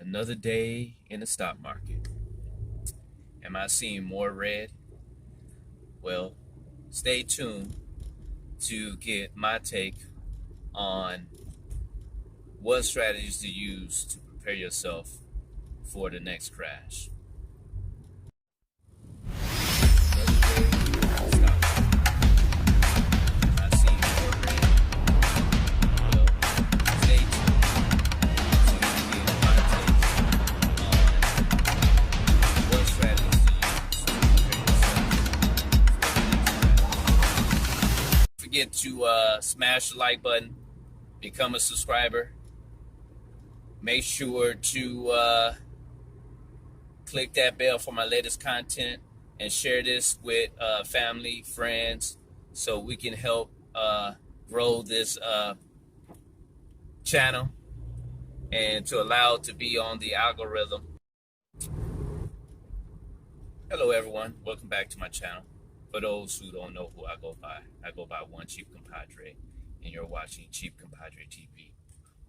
Another day in the stock market. Am I seeing more red? Well, stay tuned to get my take on what strategies to use to prepare yourself for the next crash. Forget to smash the like button, become a subscriber. Make sure to click that bell for my latest content and share this with family, friends, so we can help grow this channel and to allow it to be on the algorithm. Hello everyone, welcome back to my channel. For those who don't know who I go by One Cheap Compadre, and you're watching Cheap Compadre TV.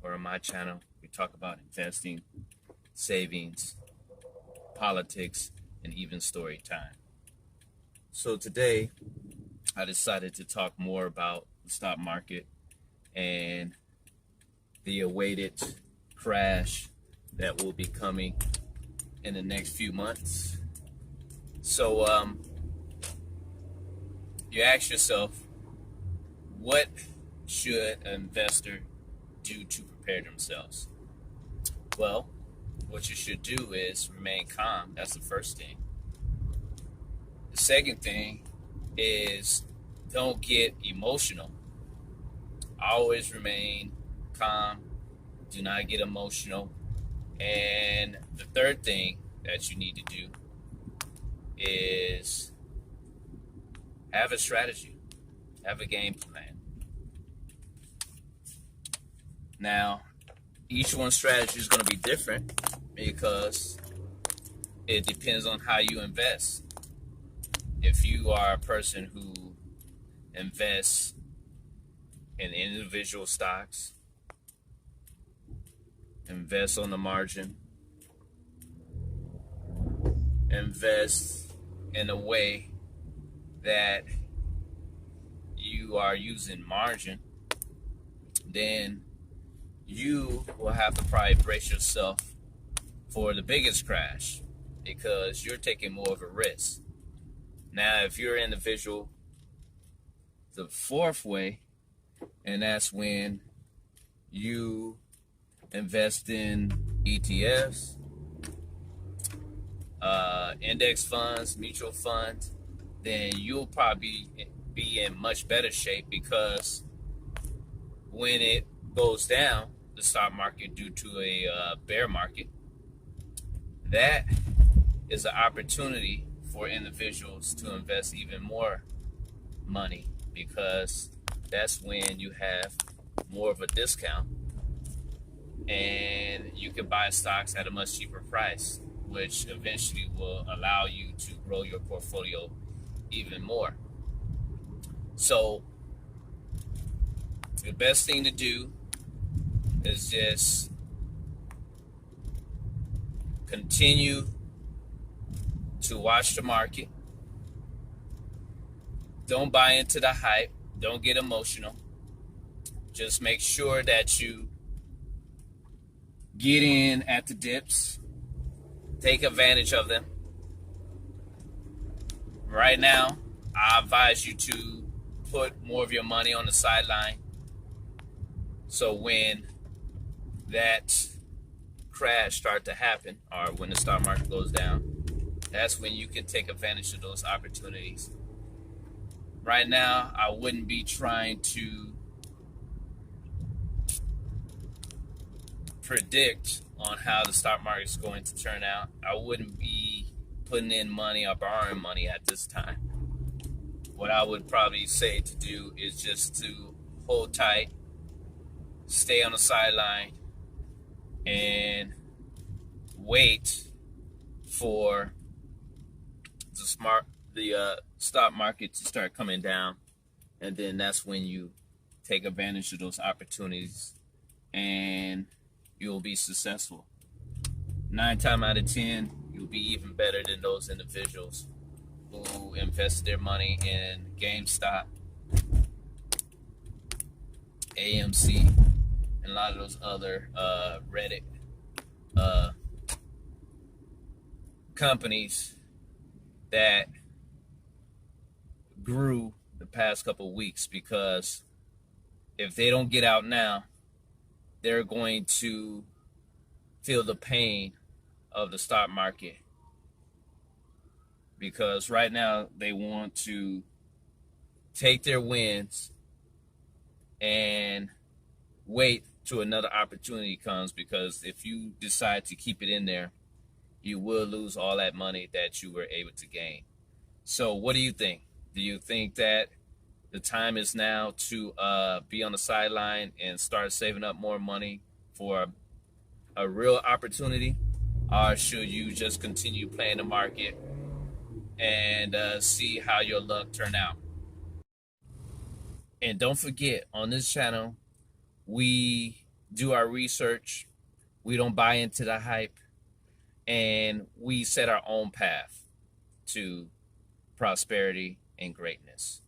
Or on my channel, we talk about investing, savings, politics, and even story time. So today, I decided to talk more about the stock market and the awaited crash that will be coming in the next few months. So, you ask yourself, what should an investor do to prepare themselves? Well, what you should do is remain calm. That's the first thing. The second thing is don't get emotional. Always remain calm. Do not get emotional. And the third thing that you need to do is have a strategy, have a game plan. Now, each one's strategy is going to be different because it depends on how you invest. If you are a person who invests in individual stocks, invest on the margin, invest in a way that you are using margin, then you will have to probably brace yourself for the biggest crash because you're taking more of a risk. Now, if you're an individual, the fourth way, and that's when you invest in ETFs, index funds, mutual funds, then you'll probably be in much better shape because when it goes down, the stock market due to a bear market, that is an opportunity for individuals to invest even more money because that's when you have more of a discount and you can buy stocks at a much cheaper price, which eventually will allow you to grow your portfolio even more. So the best thing to do is just continue to watch the market. Don't buy into the hype. Don't get emotional. Just make sure that you get in at the dips. Take advantage of them. Right now, I advise you to put more of your money on the sideline. So when that crash starts to happen, or when the stock market goes down, that's when you can take advantage of those opportunities. Right now, I wouldn't be trying to predict on how the stock market is going to turn out. I wouldn't be putting in money or borrowing money at this time. What I would probably say to do is just to hold tight, stay on the sideline, and wait for the stock market to start coming down, and then that's when you take advantage of those opportunities and you'll be successful. 9 times out of 10, you'll be even better than those individuals who invested their money in GameStop, AMC, and a lot of those other Reddit companies that grew the past couple of weeks, because if they don't get out now, they're going to feel the pain of the stock market, because right now they want to take their wins and wait till another opportunity comes, because if you decide to keep it in there, you will lose all that money that you were able to gain. So what do you think? Do you think that the time is now to be on the sideline and start saving up more money for a real opportunity? Or should you just continue playing the market and see how your luck turn out? And don't forget, on this channel, we do our research. We don't buy into the hype, and we set our own path to prosperity and greatness.